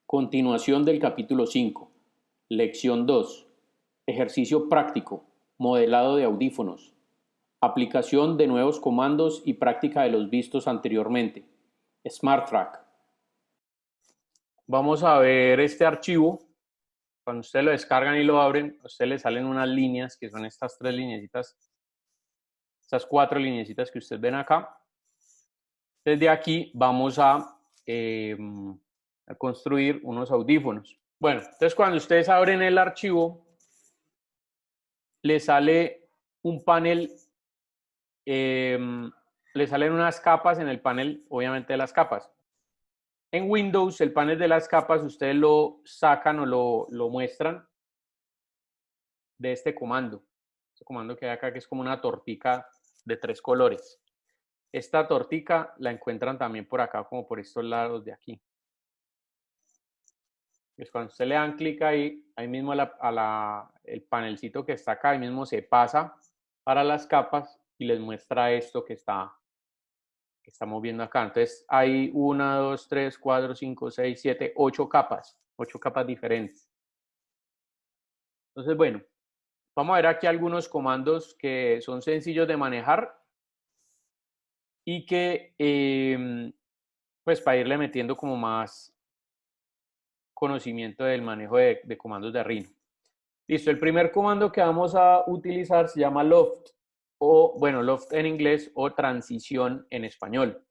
Continuación del capítulo 5. Lección 2. Ejercicio práctico. Modelado de audífonos. Aplicación de nuevos comandos y práctica de los vistos anteriormente. SmartTrack. Vamos a ver este archivo. Cuando ustedes lo descargan y lo abren, a ustedes les salen unas líneas que son estas tres lineecitas, estas cuatro lineecitas que ustedes ven acá. Desde aquí vamos a construir unos audífonos. Bueno, entonces cuando ustedes abren el archivo, les sale un panel, les salen unas capas en el panel, obviamente de las capas. En Windows, el panel de las capas, ustedes lo sacan o lo muestran de este comando. Este comando que hay acá, que es como una tortica de 3 colores. Esta tortica la encuentran también por acá, como por estos lados de aquí. Pues cuando usted le dan clic ahí, ahí mismo el panelcito que está acá, ahí mismo se pasa para las capas y les muestra esto que estamos viendo acá. Entonces hay 1, 2, 3, 4, 5, 6, 7, 8 capas. 8 capas diferentes. Entonces, bueno, vamos a ver aquí algunos comandos que son sencillos de manejar y que, pues para irle metiendo como más conocimiento del manejo de comandos de Rhino. Listo, el primer comando que vamos a utilizar se llama loft, o bueno, loft en inglés o transición en español.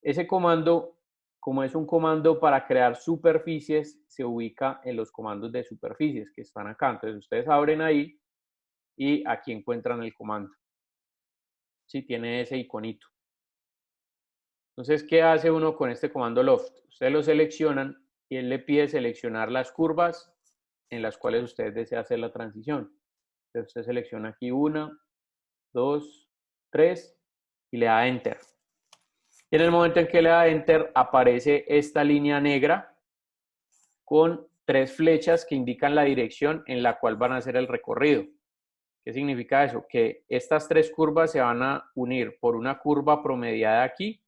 Ese comando, como es un comando para crear superficies, se ubica en los comandos de superficies que están acá. Entonces ustedes abren ahí y aquí encuentran el comando. Sí, tiene ese iconito. Entonces, ¿qué hace uno con este comando loft? Ustedes lo seleccionan y él le pide seleccionar las curvas en las cuales usted desea hacer la transición. Entonces usted selecciona aquí 1, 2, 3 y le da Enter. Y en el momento en que le da Enter aparece esta línea negra con 3 flechas que indican la dirección en la cual van a hacer el recorrido. ¿Qué significa eso? Que estas 3 curvas se van a unir por una curva promediada aquí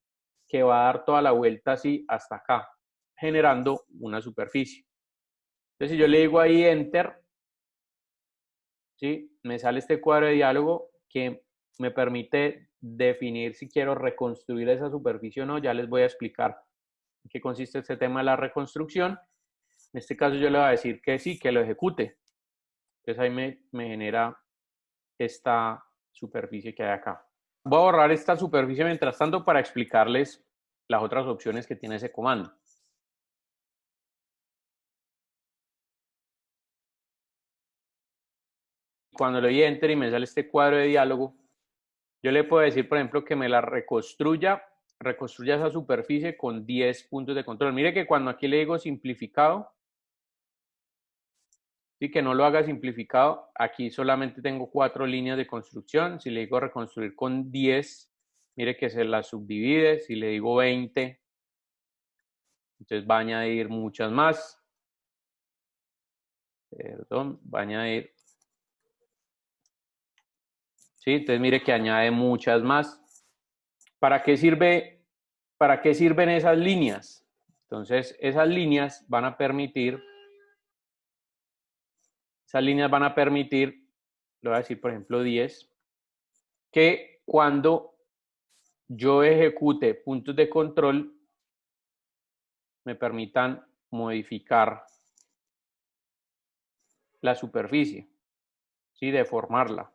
que va a dar toda la vuelta así hasta acá, generando una superficie. Entonces, si yo le digo ahí Enter, ¿sí? Me sale este cuadro de diálogo que me permite definir si quiero reconstruir esa superficie o no. Ya les voy a explicar en qué consiste este tema de la reconstrucción. En este caso yo le voy a decir que sí, que lo ejecute. Entonces ahí me genera esta superficie que hay acá. Voy a borrar esta superficie mientras tanto para explicarles las otras opciones que tiene ese comando. Cuando le doy Enter y me sale este cuadro de diálogo, yo le puedo decir, por ejemplo, que me la reconstruya esa superficie con 10 puntos de control. Mire que cuando aquí le digo simplificado, sí, que no lo haga simplificado, aquí solamente tengo 4 líneas de construcción. Si le digo reconstruir con 10, mire que se la subdivide. Si le digo 20, entonces va a añadir muchas más. Perdón, va a añadir. Sí, entonces mire que añade muchas más. ¿Para qué sirven esas líneas? Entonces, esas líneas van a permitir, le voy a decir por ejemplo 10, que cuando yo ejecute puntos de control, me permitan modificar la superficie, ¿sí? Deformarla.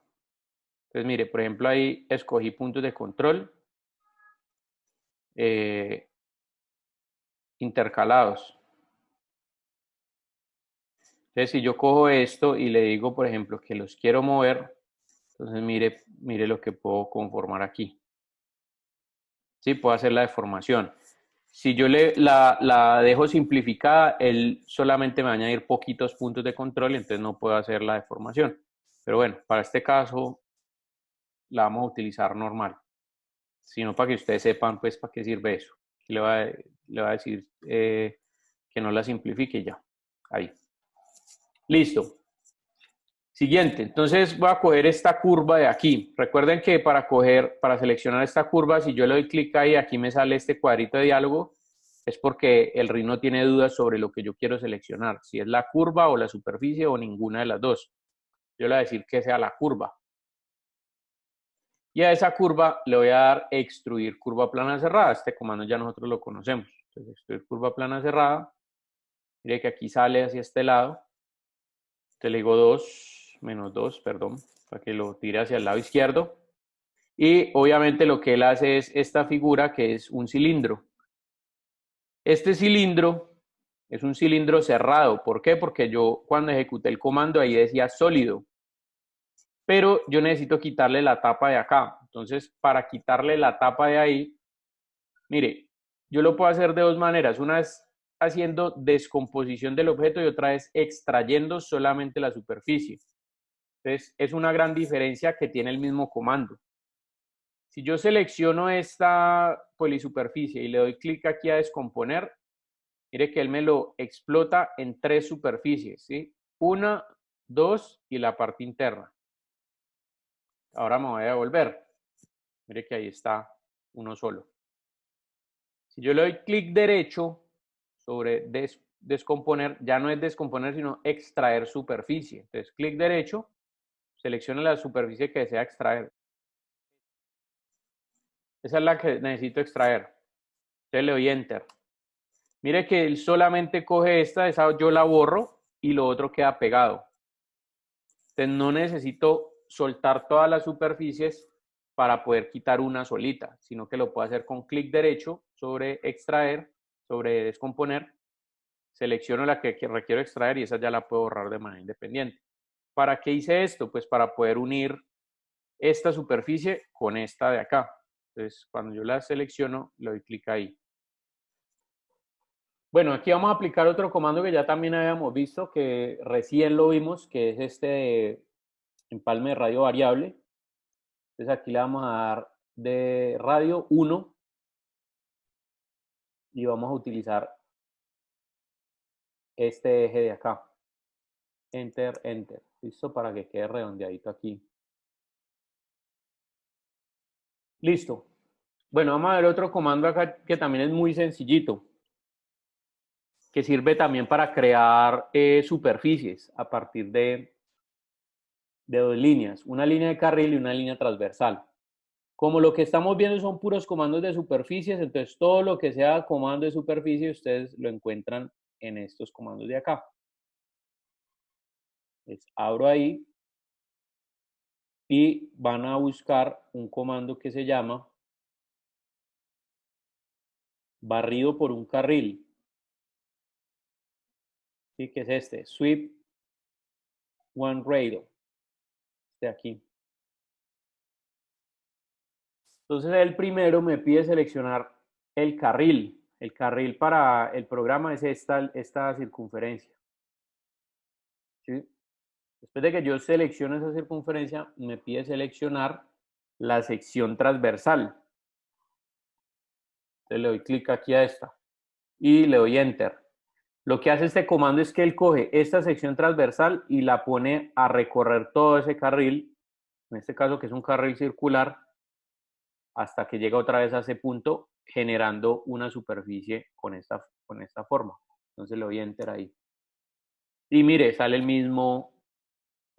Entonces, mire, por ejemplo, ahí escogí puntos de control intercalados. Entonces, si yo cojo esto y le digo, por ejemplo, que los quiero mover, entonces mire lo que puedo conformar aquí. Sí, puedo hacer la deformación. Si yo la dejo simplificada, él solamente me va a añadir poquitos puntos de control y entonces no puedo hacer la deformación. Pero bueno, para este caso la vamos a utilizar normal. Sino para que ustedes sepan, pues, para qué sirve eso. Aquí le va a decir que no la simplifique ya. Ahí. Listo. Siguiente, entonces voy a coger esta curva de aquí. Recuerden que para seleccionar esta curva, si yo le doy clic ahí, aquí me sale este cuadrito de diálogo. es porque el RIN no tiene dudas sobre lo que yo quiero seleccionar, si es la curva o la superficie o ninguna de las dos. Yo le voy a decir que sea la curva. Y a esa curva le voy a dar extruir curva plana cerrada. Este comando ya nosotros lo conocemos. Entonces, extruir curva plana cerrada. Mire que aquí sale hacia este lado. Entonces le digo 2, menos 2, perdón, para que lo tire hacia el lado izquierdo. Y obviamente lo que él hace es esta figura que es un cilindro. Este cilindro es un cilindro cerrado. ¿Por qué? Porque yo cuando ejecuté el comando ahí decía sólido. Pero yo necesito quitarle la tapa de acá. Entonces, para quitarle la tapa de ahí, mire, yo lo puedo hacer de dos maneras. Una es haciendo descomposición del objeto y otra es extrayendo solamente la superficie. Entonces, es una gran diferencia que tiene el mismo comando. Si yo selecciono esta polisuperficie y le doy clic aquí a descomponer, mire que él me lo explota en tres superficies, ¿sí? Una, dos y la parte interna. Ahora me voy a devolver. Mire que ahí está uno solo. Si yo le doy clic derecho sobre descomponer, ya no es descomponer, sino extraer superficie. Entonces, clic derecho, selecciona la superficie que desea extraer. Esa es la que necesito extraer. Entonces le doy Enter. Mire que él solamente coge esa yo la borro y lo otro queda pegado. Entonces no necesito soltar todas las superficies para poder quitar una solita, sino que lo puedo hacer con clic derecho sobre extraer, sobre descomponer, selecciono la que requiero extraer y esa ya la puedo borrar de manera independiente. ¿Para qué hice esto? Pues para poder unir esta superficie con esta de acá. Entonces, cuando yo la selecciono, le doy clic ahí. Bueno, aquí vamos a aplicar otro comando que ya también habíamos visto, que recién lo vimos, que es este de empalme de radio variable. Entonces aquí le vamos a dar de radio 1 y vamos a utilizar este eje de acá. Enter, Enter. ¿Listo? Para que quede redondeadito aquí. Listo. Bueno, vamos a ver otro comando acá que también es muy sencillito, que sirve también para crear superficies a partir de dos líneas, una línea de carril y una línea transversal. Como lo que estamos viendo son puros comandos de superficies, entonces todo lo que sea comando de superficie ustedes lo encuentran en estos comandos de acá. Les abro ahí y van a buscar un comando que se llama barrido por un carril. ¿Sí? Que es este, sweep one radial. De aquí. Entonces el primero me pide seleccionar el carril. El carril para el programa es esta circunferencia. ¿Sí? Después de que yo seleccione esa circunferencia, me pide seleccionar la sección transversal. Entonces le doy clic aquí a esta y le doy Enter. Lo que hace este comando es que él coge esta sección transversal y la pone a recorrer todo ese carril, en este caso que es un carril circular, hasta que llega otra vez a ese punto, generando una superficie con esta forma. Entonces le doy Enter ahí. Y mire, sale el mismo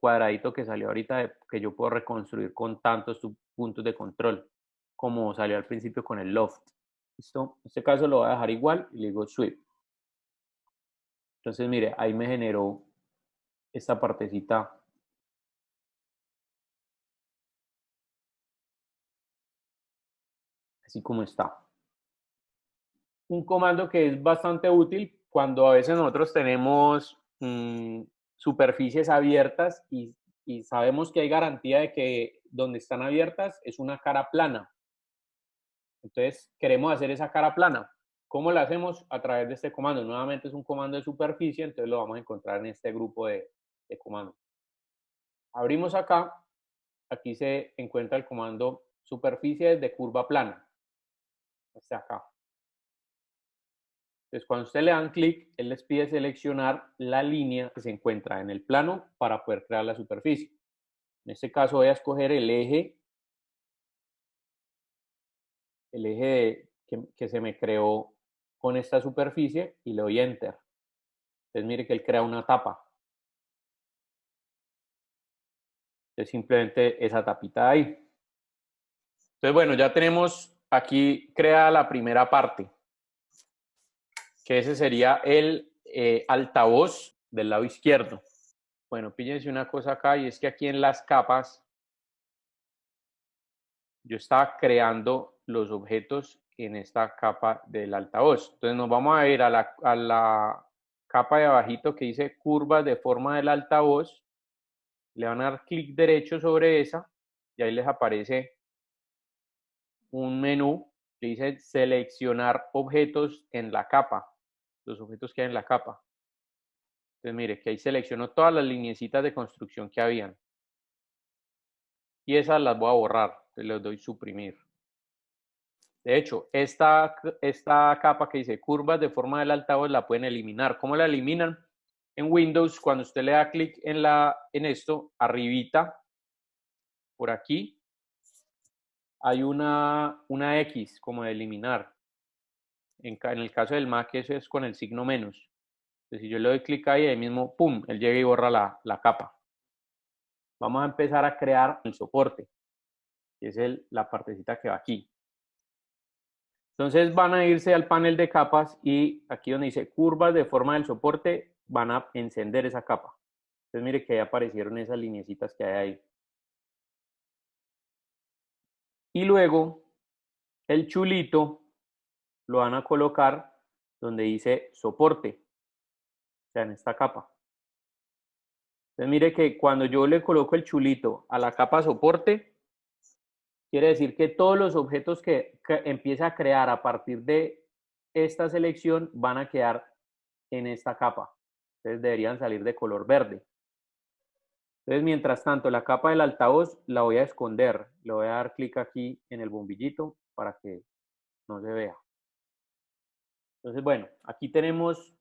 cuadradito que salió ahorita, que yo puedo reconstruir con tantos puntos de control, como salió al principio con el loft. ¿Listo? En este caso lo voy a dejar igual y le digo sweep. Entonces, mire, ahí me generó esta partecita. Así como está. Un comando que es bastante útil cuando a veces nosotros tenemos superficies abiertas y sabemos que hay garantía de que donde están abiertas es una cara plana. Entonces, queremos hacer esa cara plana. ¿Cómo la hacemos? A través de este comando. Nuevamente es un comando de superficie, entonces lo vamos a encontrar en este grupo de comandos. Abrimos acá. Aquí se encuentra el comando superficie de curva plana. Este acá. Entonces, cuando usted le dan clic, él les pide seleccionar la línea que se encuentra en el plano para poder crear la superficie. En este caso voy a escoger el eje que se me creó con esta superficie y le doy Enter. Entonces mire que él crea una tapa. Entonces simplemente esa tapita ahí. Entonces bueno, ya tenemos aquí creada la primera parte, que ese sería el altavoz del lado izquierdo. Bueno, fíjense una cosa acá, y es que aquí en las capas yo estaba creando los objetos en esta capa del altavoz. Entonces nos vamos a ir a la capa de abajito que dice curvas de forma del altavoz. Le van a dar clic derecho sobre esa y ahí les aparece un menú que dice seleccionar objetos en la capa, los objetos que hay en la capa. Entonces mire que ahí selecciono todas las lineecitas de construcción que habían. Y esas las voy a borrar, entonces les doy suprimir. De hecho, esta capa que dice curvas de forma del altavoz la pueden eliminar. ¿Cómo la eliminan? En Windows, cuando usted le da clic en esto, arribita, por aquí, hay una X como de eliminar. En el caso del Mac, eso es con el signo menos. Entonces, si yo le doy clic ahí mismo, ¡pum!, él llega y borra la capa. Vamos a empezar a crear el soporte, que es la partecita que va aquí. Entonces van a irse al panel de capas y aquí donde dice curvas de forma del soporte, van a encender esa capa. Entonces mire que ahí aparecieron esas lineecitas que hay ahí. Y luego el chulito lo van a colocar donde dice soporte, o sea, en esta capa. Entonces mire que cuando yo le coloco el chulito a la capa soporte, quiere decir que todos los objetos que empiece a crear a partir de esta selección van a quedar en esta capa. Entonces deberían salir de color verde. Entonces, mientras tanto, la capa del altavoz la voy a esconder. Le voy a dar clic aquí en el bombillito para que no se vea. Entonces, bueno, aquí tenemos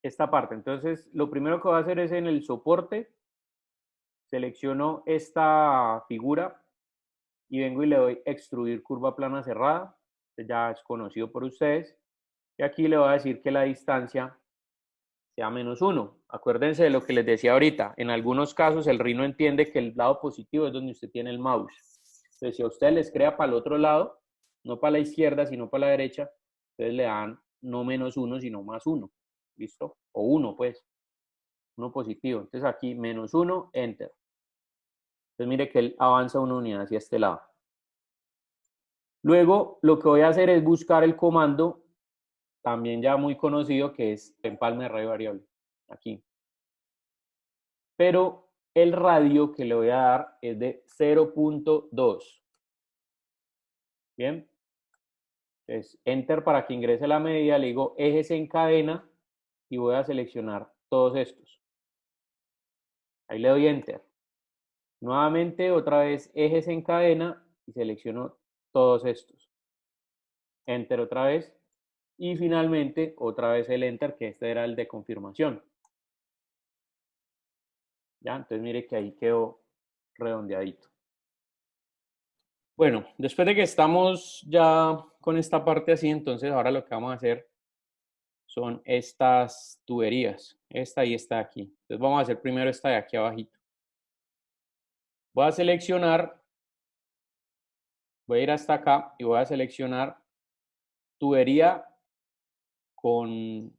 esta parte. Entonces, lo primero que voy a hacer es en el soporte, selecciono esta figura y vengo y le doy extruir curva plana cerrada. Este ya es conocido por ustedes. Y aquí le voy a decir que la distancia sea -1. Acuérdense de lo que les decía ahorita. En algunos casos el RI no entiende que el lado positivo es donde usted tiene el mouse. Entonces, si a usted les crea para el otro lado, no para la izquierda, sino para la derecha, entonces le dan no -1, sino +1. ¿Listo? O 1, pues. 1 positivo. Entonces aquí -1, Enter. Entonces mire que él avanza una unidad hacia este lado. Luego, lo que voy a hacer es buscar el comando también ya muy conocido, que es empalme de radio variable, aquí. Pero el radio que le voy a dar es de 0.2. Bien. Entonces, Enter para que ingrese la medida, le digo ejes en cadena y voy a seleccionar todos estos. Ahí le doy Enter. Nuevamente, otra vez ejes en cadena y selecciono todos estos. Enter otra vez. Y finalmente, otra vez el Enter, que este era el de confirmación. ¿Ya? Entonces mire que ahí quedó redondeadito. Bueno, después de que estamos ya con esta parte así, entonces ahora lo que vamos a hacer son estas tuberías. Esta y esta aquí. Entonces vamos a hacer primero esta de aquí abajito. Voy a seleccionar, voy a ir hasta acá y voy a seleccionar tubería con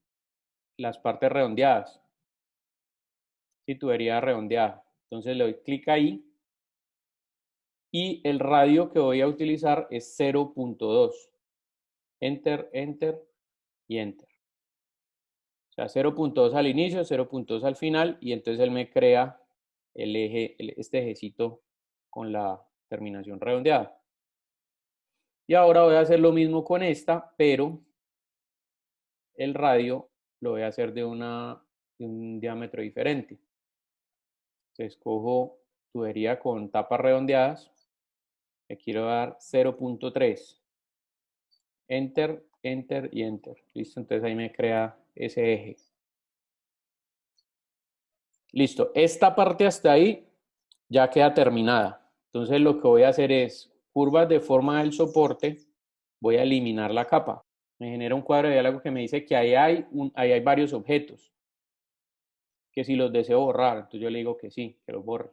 las partes redondeadas. Sí, tubería redondeada. Entonces le doy clic ahí y el radio que voy a utilizar es 0.2. Enter, Enter y Enter. O sea, 0.2 al inicio, 0.2 al final y entonces él me crea el eje, este ejecito con la terminación redondeada. Y ahora voy a hacer lo mismo con esta, pero el radio lo voy a hacer de un diámetro diferente. Entonces cojo tubería con tapas redondeadas, le quiero dar 0.3. Enter, Enter y Enter. Listo, entonces ahí me crea ese eje. Listo, esta parte hasta ahí ya queda terminada. Entonces lo que voy a hacer es curvas de forma del soporte, voy a eliminar la capa. Me genera un cuadro de diálogo que me dice que ahí hay varios objetos, que si los deseo borrar, entonces yo le digo que sí, que los borre.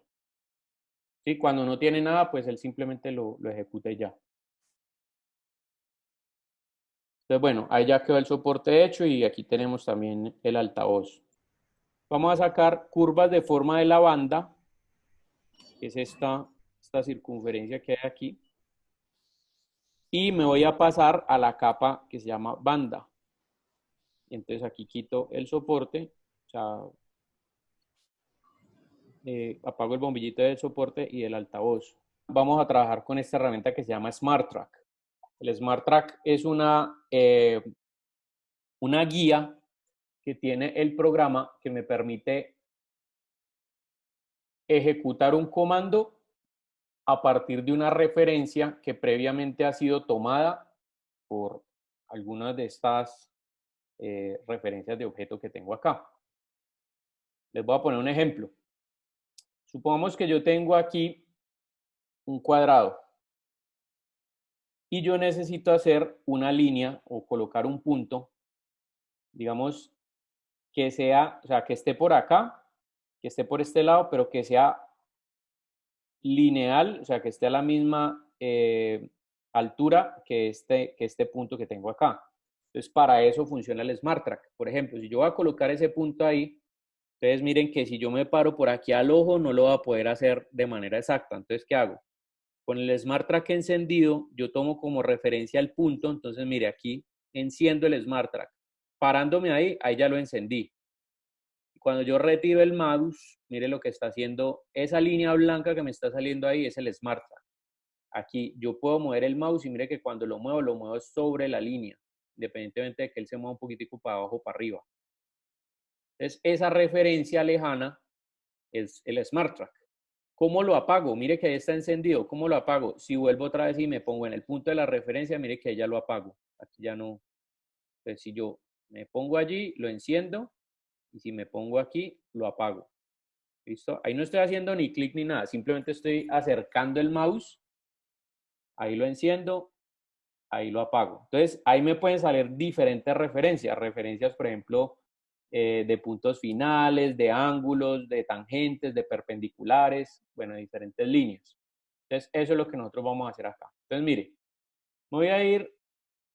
Sí, cuando no tiene nada, pues él simplemente lo ejecuta y ya. Entonces, bueno, ahí ya quedó el soporte hecho y aquí tenemos también el altavoz. Vamos a sacar curvas de forma de la banda, que es esta circunferencia que hay aquí. Y me voy a pasar a la capa que se llama banda. Entonces aquí quito el soporte, o sea, apago el bombillito del soporte y del altavoz. Vamos a trabajar con esta herramienta que se llama Smart Track. El Smart Track es una guía que tiene el programa que me permite ejecutar un comando a partir de una referencia que previamente ha sido tomada por algunas de estas referencias de objeto que tengo acá. Les voy a poner un ejemplo. Supongamos que yo tengo aquí un cuadrado y yo necesito hacer una línea o colocar un punto, digamos, que sea, o sea, que esté por acá, que esté por este lado, pero que sea lineal, o sea, que esté a la misma altura que este punto que tengo acá. Entonces, para eso funciona el Smart Track. Por ejemplo, si yo voy a colocar ese punto ahí, entonces miren que si yo me paro por aquí al ojo, no lo voy a poder hacer de manera exacta. Entonces, ¿qué hago? Con el Smart Track encendido, yo tomo como referencia el punto. Entonces, mire, aquí enciendo el Smart Track. Parándome ahí, ahí ya lo encendí. Cuando yo retiro el mouse, mire lo que está haciendo. Esa línea blanca que me está saliendo ahí es el Smart Track. Aquí yo puedo mover el mouse y mire que cuando lo muevo sobre la línea, independientemente de que él se mueva un poquitico para abajo o para arriba. Entonces, esa referencia lejana es el Smart Track. ¿Cómo lo apago? Mire que ahí está encendido. ¿Cómo lo apago? Si vuelvo otra vez y me pongo en el punto de la referencia, mire que ahí ya lo apago. Aquí ya no. Entonces, si yo me pongo allí, lo enciendo. Y si me pongo aquí, lo apago. ¿Listo? Ahí no estoy haciendo ni clic ni nada. Simplemente estoy acercando el mouse. Ahí lo enciendo. Ahí lo apago. Entonces, ahí me pueden salir diferentes referencias. Referencias, por ejemplo, de puntos finales, de ángulos, de tangentes, de perpendiculares, bueno, diferentes líneas. Entonces, eso es lo que nosotros vamos a hacer acá. Entonces, mire, me voy a ir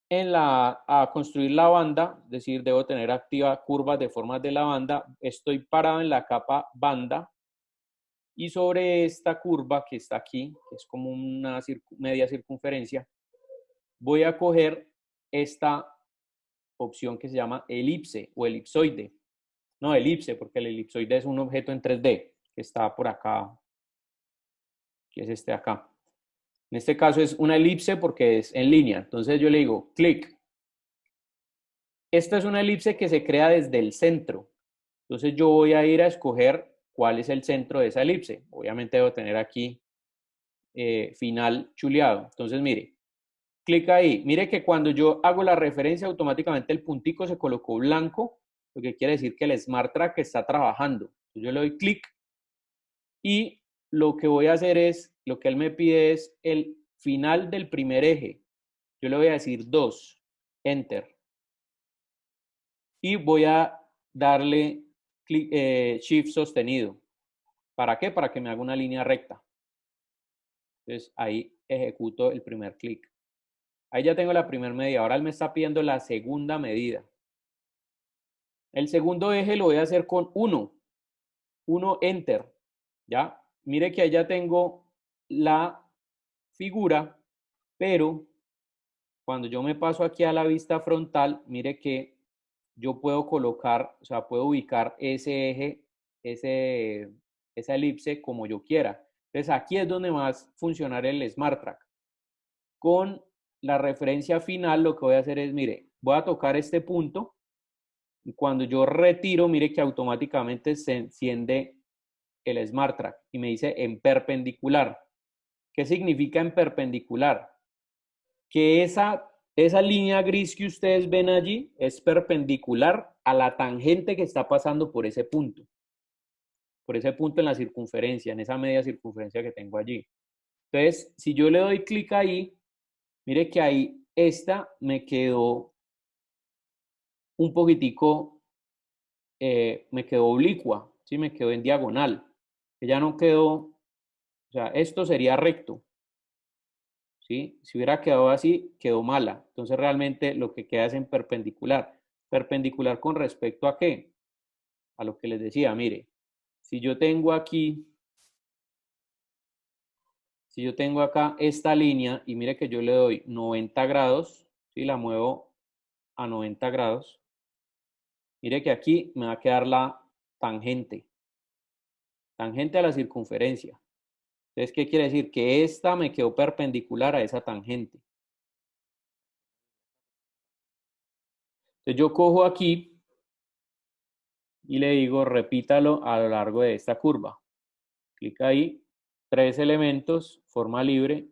a construir la banda, es decir, debo tener activa curvas de formas de la banda. Estoy parado en la capa banda y sobre esta curva que está aquí, que es como una media circunferencia, voy a coger esta opción que se llama elipse o elipsoide. No, elipse, porque el elipsoide es un objeto en 3D que está por acá, que es este acá. En este caso es una elipse porque es en línea. Entonces yo le digo clic. Esta es una elipse que se crea desde el centro. Entonces yo voy a ir a escoger cuál es el centro de esa elipse. Obviamente debo tener aquí final chuleado. Entonces mire, clic ahí. Mire que cuando yo hago la referencia, automáticamente el puntico se colocó blanco, lo que quiere decir que el Smart Track está trabajando. Entonces yo le doy clic y lo que voy a hacer es, lo que él me pide es el final del primer eje. Yo le voy a decir 2, Enter. Y voy a darle Shift sostenido. ¿Para qué? Para que me haga una línea recta. Entonces ahí ejecuto el primer clic. Ahí ya tengo la primera medida. Ahora él me está pidiendo la segunda medida. El segundo eje lo voy a hacer con 1. 1, Enter. ¿Ya? Mire que ahí ya tengo la figura, pero cuando yo me paso aquí a la vista frontal, mire que yo puedo colocar, o sea, puedo ubicar ese eje, esa elipse como yo quiera. Entonces aquí es donde va a funcionar el Smart Track. Con la referencia final lo que voy a hacer es, mire, voy a tocar este punto y cuando yo retiro, mire que automáticamente se enciende el Smart Track y me dice en perpendicular. ¿Qué significa en perpendicular? Que esa línea gris que ustedes ven allí es perpendicular a la tangente que está pasando por ese punto en la circunferencia, en esa media circunferencia que tengo allí. Entonces, si yo le doy clic ahí, mire que ahí esta me quedó un poquitico, me quedó oblicua, ¿sí? Me quedó en diagonal. Ya no quedó, o sea, esto sería recto, ¿sí? Si hubiera quedado así, quedó mala. Entonces realmente lo que queda es en perpendicular. ¿Perpendicular con respecto a qué? A lo que les decía, mire, si yo tengo aquí, si yo tengo acá esta línea y mire que yo le doy 90 grados, ¿sí? La muevo a 90 grados, mire que aquí me va a quedar la tangente, tangente a la circunferencia. Entonces, ¿qué quiere decir? Que esta me quedó perpendicular a esa tangente. Entonces yo cojo aquí y le digo, repítalo a lo largo de esta curva. Clic ahí, 3 elementos, forma libre,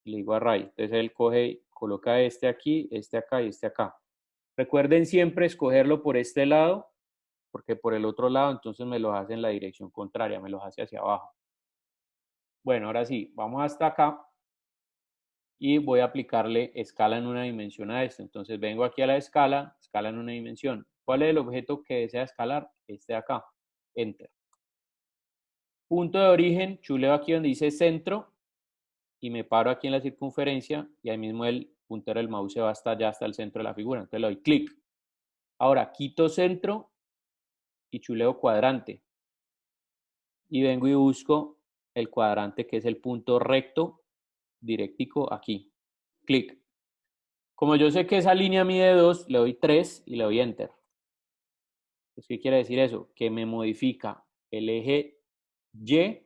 y le digo array. Entonces él coge, coloca este aquí, este acá y este acá. Recuerden siempre escogerlo por este lado, porque por el otro lado entonces me lo hace en la dirección contraria, me lo hace hacia abajo. Bueno, ahora sí, vamos hasta acá y voy a aplicarle escala en una dimensión a esto. Entonces vengo aquí a la escala, escala en una dimensión. ¿Cuál es el objeto que desea escalar? Este de acá. Enter. Punto de origen, chuleo aquí donde dice centro y me paro aquí en la circunferencia y ahí mismo el puntero del mouse se va hasta allá, hasta el centro de la figura. Entonces le doy clic. Ahora quito centro y chuleo cuadrante. Y vengo y busco el cuadrante que es el punto recto, directico aquí. Clic. Como yo sé que esa línea mide 2, le doy 3 y le doy enter. ¿Qué quiere decir eso? Que me modifica el eje Y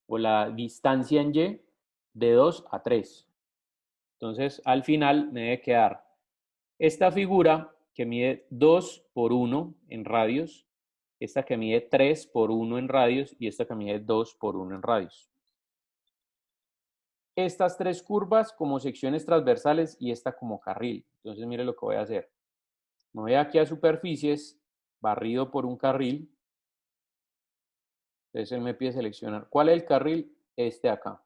o la distancia en Y de 2 a 3. Entonces, al final me debe quedar esta figura que mide 2 por 1 en radios, esta que mide 3 por 1 en radios y esta que mide 2 por 1 en radios. Estas tres curvas como secciones transversales y esta como carril. Entonces, mire lo que voy a hacer. Me voy aquí a superficies, barrido por un carril. Entonces él me pide seleccionar. ¿Cuál es el carril? Este acá.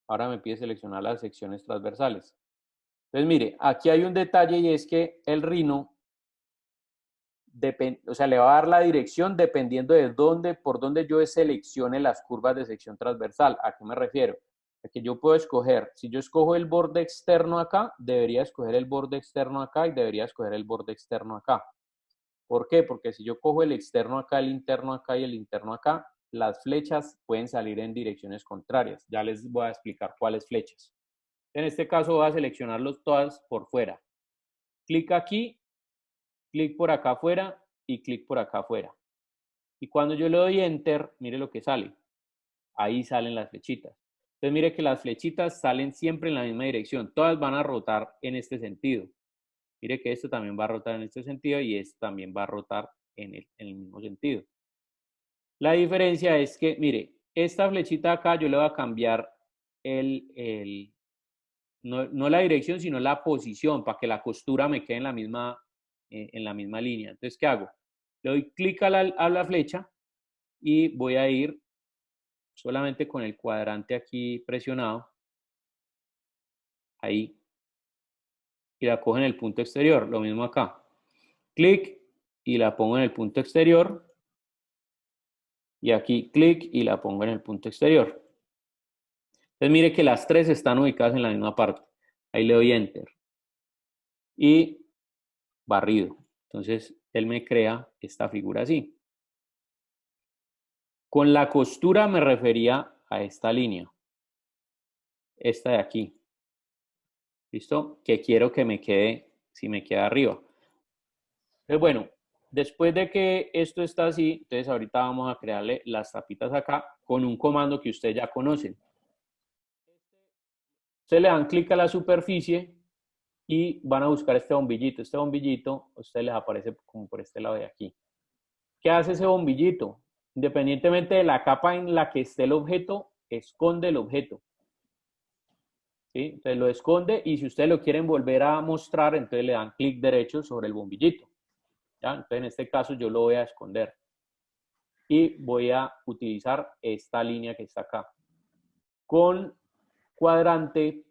Ahora me pide seleccionar las secciones transversales. Entonces mire, aquí hay un detalle y es que el Rhino, o sea, le va a dar la dirección dependiendo de dónde, por dónde yo seleccione las curvas de sección transversal. ¿A qué me refiero? A que yo puedo escoger, si yo escojo el borde externo acá, debería escoger el borde externo acá y debería escoger el borde externo acá. ¿Por qué? Porque si yo cojo el externo acá, el interno acá y el interno acá, las flechas pueden salir en direcciones contrarias. Ya les voy a explicar cuáles flechas. En este caso voy a seleccionarlos todas por fuera. Clic aquí, clic por acá afuera y clic por acá afuera. Y cuando yo le doy Enter, mire lo que sale. Ahí salen las flechitas. Entonces mire que las flechitas salen siempre en la misma dirección. Todas van a rotar en este sentido. Mire que esto también va a rotar en este sentido y esto también va a rotar en el mismo sentido. La diferencia es que, mire, esta flechita acá yo le voy a cambiar no la dirección, sino la posición para que la costura me quede en la misma línea. Entonces, ¿qué hago? Le doy clic a la flecha y voy a ir solamente con el cuadrante aquí presionado, ahí, y la cojo en el punto exterior. Lo mismo acá. Clic y la pongo en el punto exterior. Y aquí clic y la pongo en el punto exterior. Entonces mire que las tres están ubicadas en la misma parte. Ahí le doy Enter. Y barrido. Entonces él me crea esta figura así. Con la costura me refería a esta línea. Esta de aquí. ¿Listo? Que quiero que me quede, si me queda arriba. Entonces bueno, después de que esto está así, entonces ahorita vamos a crearle las tapitas acá con un comando que ustedes ya conocen. Ustedes le dan clic a la superficie y van a buscar este bombillito. Este bombillito a ustedes les aparece como por este lado de aquí. ¿Qué hace ese bombillito? Independientemente de la capa en la que esté el objeto, esconde el objeto. ¿Sí? Entonces lo esconde y si ustedes lo quieren volver a mostrar, entonces le dan clic derecho sobre el bombillito. ¿Ya? Entonces en este caso yo lo voy a esconder. Y voy a utilizar esta línea que está acá. Con cuadrante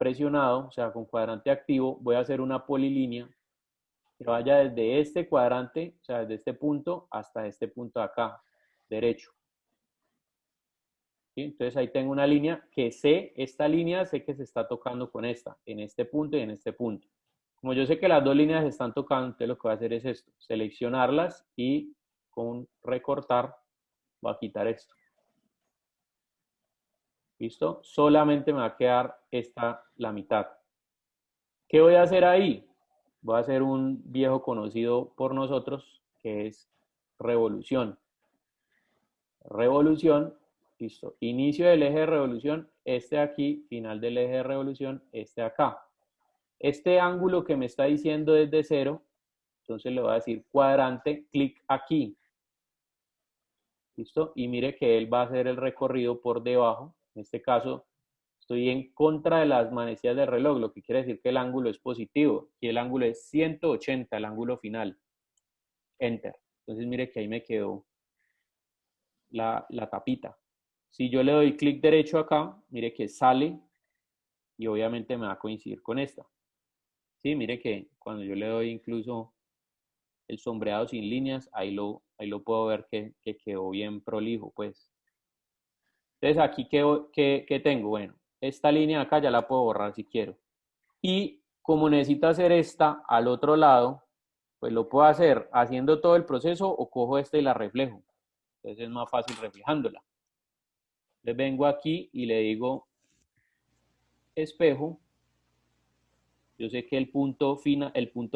presionado, o sea, con cuadrante activo, voy a hacer una polilínea que vaya desde este cuadrante, o sea, desde este punto hasta este punto de acá, derecho. ¿Sí? Entonces ahí tengo una línea que sé, esta línea sé que se está tocando con esta, en este punto y en este punto. Como yo sé que las dos líneas se están tocando, entonces lo que voy a hacer es esto, seleccionarlas y con recortar voy a quitar esto. ¿Listo? Solamente me va a quedar esta, la mitad. ¿Qué voy a hacer ahí? Voy a hacer un viejo conocido por nosotros, que es revolución. Revolución, listo. Inicio del eje de revolución, este aquí, final del eje de revolución, este acá. Este ángulo que me está diciendo es de 0, entonces le voy a decir cuadrante, clic aquí. ¿Listo? Y mire que él va a hacer el recorrido por debajo. En este caso, estoy en contra de las manecillas del reloj, lo que quiere decir que el ángulo es positivo. Y el ángulo es 180, el ángulo final. Enter. Entonces mire que ahí me quedó la tapita. Si yo le doy clic derecho acá, mire que sale y obviamente me va a coincidir con esta. Sí, mire que cuando yo le doy incluso el sombreado sin líneas, ahí lo puedo ver que quedó bien prolijo, pues. Entonces aquí, ¿qué tengo? Bueno, esta línea acá ya la puedo borrar si quiero. Y como necesito hacer esta al otro lado, pues lo puedo hacer haciendo todo el proceso o cojo esta y la reflejo. Entonces es más fácil reflejándola. Entonces vengo aquí y le digo espejo. Yo sé que el punto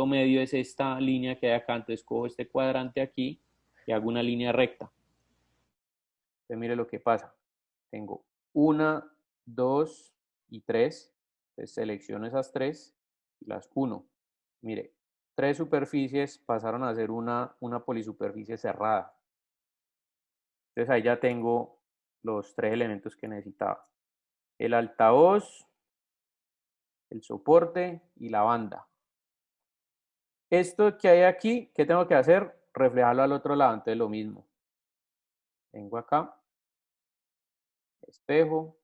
medio es esta línea que hay acá, entonces cojo este cuadrante aquí y hago una línea recta. Entonces mire lo que pasa. Tengo 1, 2 y 3. Entonces selecciono esas 3 y las 1. Mire, 3 superficies pasaron a ser una polisuperficie cerrada. Entonces ahí ya tengo los 3 elementos que necesitaba. El altavoz, el soporte y la banda. Esto que hay aquí, ¿qué tengo que hacer? Reflejarlo al otro lado, entonces lo mismo. Vengo acá, espejo,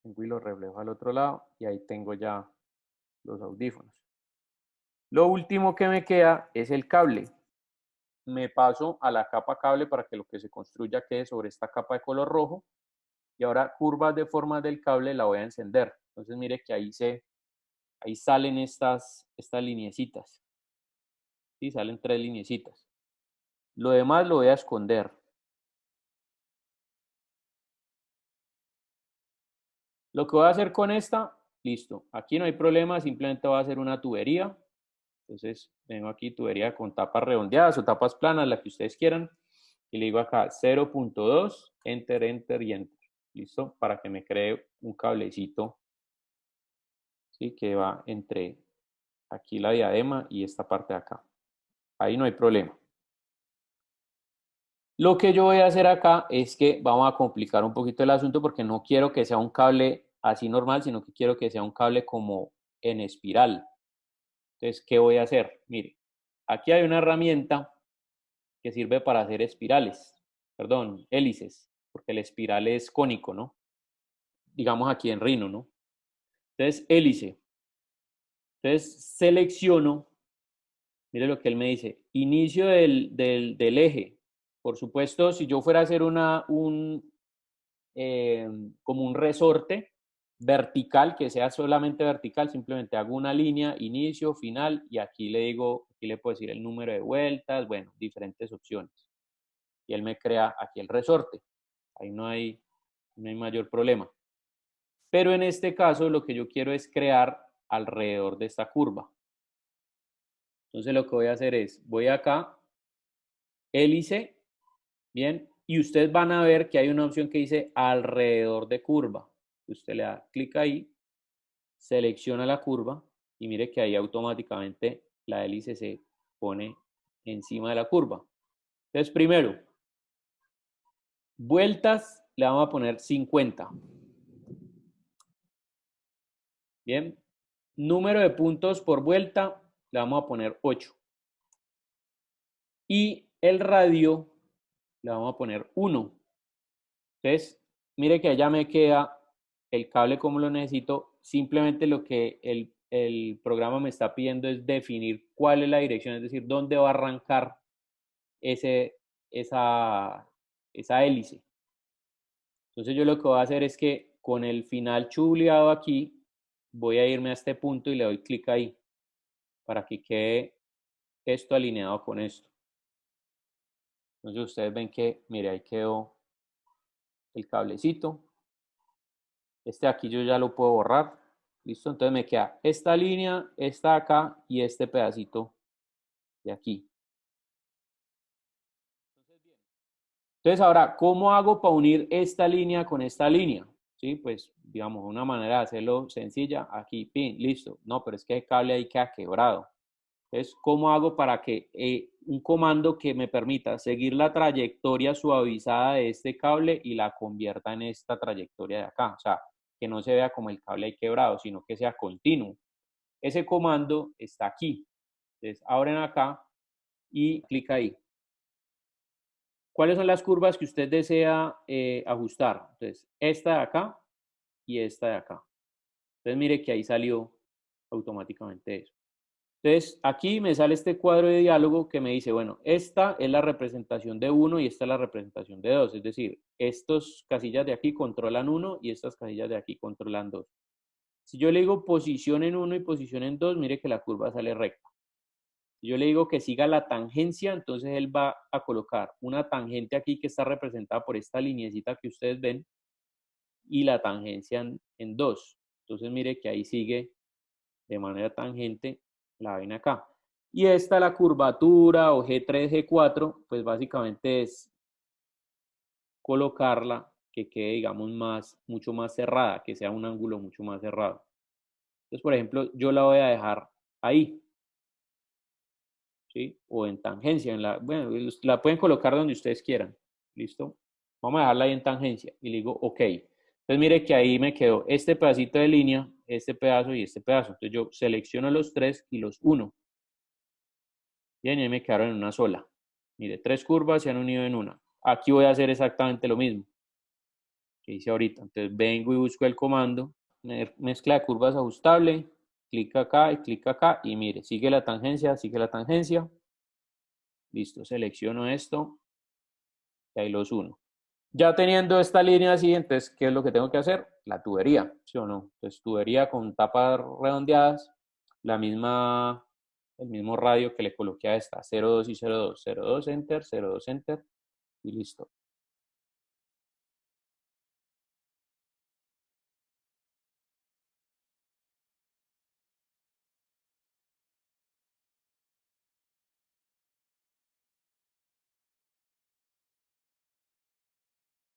vengo y lo reflejo al otro lado y ahí tengo ya los audífonos. Lo último que me queda es el cable. Me paso a la capa cable para que lo que se construya quede sobre esta capa de color rojo. Y ahora curvas de forma del cable la voy a encender. Entonces mire que ahí salen estas lineecitas. ¿Sí? Salen 3 lineecitas. Lo demás lo voy a esconder. Lo que voy a hacer con esta, listo. Aquí no hay problema, simplemente voy a hacer una tubería. Entonces vengo aquí tubería con tapas redondeadas o tapas planas, la que ustedes quieran. Y le digo acá 0.2, enter, enter y enter. ¿Listo? Para que me cree un cablecito, ¿sí? Que va entre aquí la diadema y esta parte de acá. Ahí no hay problema. Lo que yo voy a hacer acá es que vamos a complicar un poquito el asunto porque no quiero que sea un cable así normal, sino que quiero que sea un cable como en espiral. Entonces, ¿qué voy a hacer? Mire, aquí hay una herramienta que sirve para hacer espirales, perdón, hélices, porque el espiral es cónico, ¿no? Digamos aquí en Rhino, ¿no? Entonces, hélice. Entonces, selecciono, mire lo que él me dice, inicio del eje. Por supuesto, si yo fuera a hacer como un resorte vertical, que sea solamente vertical, simplemente hago una línea, inicio, final, y aquí le digo, aquí le puedo decir el número de vueltas, bueno, diferentes opciones. Y él me crea aquí el resorte. Ahí no hay mayor problema. Pero en este caso lo que yo quiero es crear alrededor de esta curva. Entonces lo que voy a hacer es, voy acá, hélice, bien, y ustedes van a ver que hay una opción que dice alrededor de curva. Usted le da clic ahí, selecciona la curva y mire que ahí automáticamente la hélice se pone encima de la curva. Entonces primero, vueltas le vamos a poner 50. Bien, número de puntos por vuelta le vamos a poner 8. Y el radio le vamos a poner 1. Entonces, mire que allá me queda el cable como lo necesito simplemente lo que el programa me está pidiendo es definir cuál es la dirección, es decir, dónde va a arrancar ese, esa hélice. Entonces yo lo que voy a hacer es que con el final chuleado aquí, voy a irme a este punto y le doy clic ahí para que quede esto alineado con esto. Entonces ustedes ven que, mire, ahí quedó el cablecito. Este aquí yo ya lo puedo borrar. Listo, entonces me queda esta línea, esta de acá y este pedacito de aquí. Entonces ahora, ¿cómo hago para unir esta línea con esta línea? Sí, pues digamos, una manera de hacerlo sencilla, aquí, pin, listo. No, pero es que el cable ahí queda quebrado. Entonces, ¿cómo hago para que un comando que me permita seguir la trayectoria suavizada de este cable y la convierta en esta trayectoria de acá? O sea, que no se vea como el cable ahí quebrado, sino que sea continuo. Ese comando está aquí. Entonces, abren acá y clic ahí. ¿Cuáles son las curvas que usted desea ajustar? Entonces, esta de acá y esta de acá. Entonces, mire que ahí salió automáticamente eso. Entonces, aquí me sale este cuadro de diálogo que me dice, bueno, esta es la representación de 1 y esta es la representación de 2. Es decir, estas casillas de aquí controlan 1 y estas casillas de aquí controlan 2. Si yo le digo posición en 1 y posición en 2, mire que la curva sale recta. Si yo le digo que siga la tangencia, entonces él va a colocar una tangente aquí que está representada por esta lineecita que ustedes ven y la tangencia en 2. Entonces mire que ahí sigue de manera tangente la ven acá. Y esta, la curvatura o G3, G4, pues básicamente es colocarla que quede, digamos, mucho más cerrada, que sea un ángulo mucho más cerrado. Entonces, por ejemplo, yo la voy a dejar ahí, ¿sí? O en tangencia, bueno, la pueden colocar donde ustedes quieran, ¿listo? Vamos a dejarla ahí en tangencia y le digo OK. Entonces mire que ahí me quedó este pedacito de línea, este pedazo y este pedazo. Entonces yo selecciono los tres y los uno. Bien, y ahí me quedaron en una sola. Mire, tres curvas se han unido en una. Aquí voy a hacer exactamente lo mismo que hice ahorita. Entonces vengo y busco el comando, mezcla de curvas ajustable, clic acá y clic acá y mire, sigue la tangencia, sigue la tangencia. Listo, selecciono esto y ahí los uno. Ya teniendo esta línea así, entonces, ¿qué es lo que tengo que hacer? La tubería, ¿sí o no? Entonces, tubería con tapas redondeadas, el mismo radio que le coloqué a esta, 02 y 02, 02 enter, 02 enter y listo.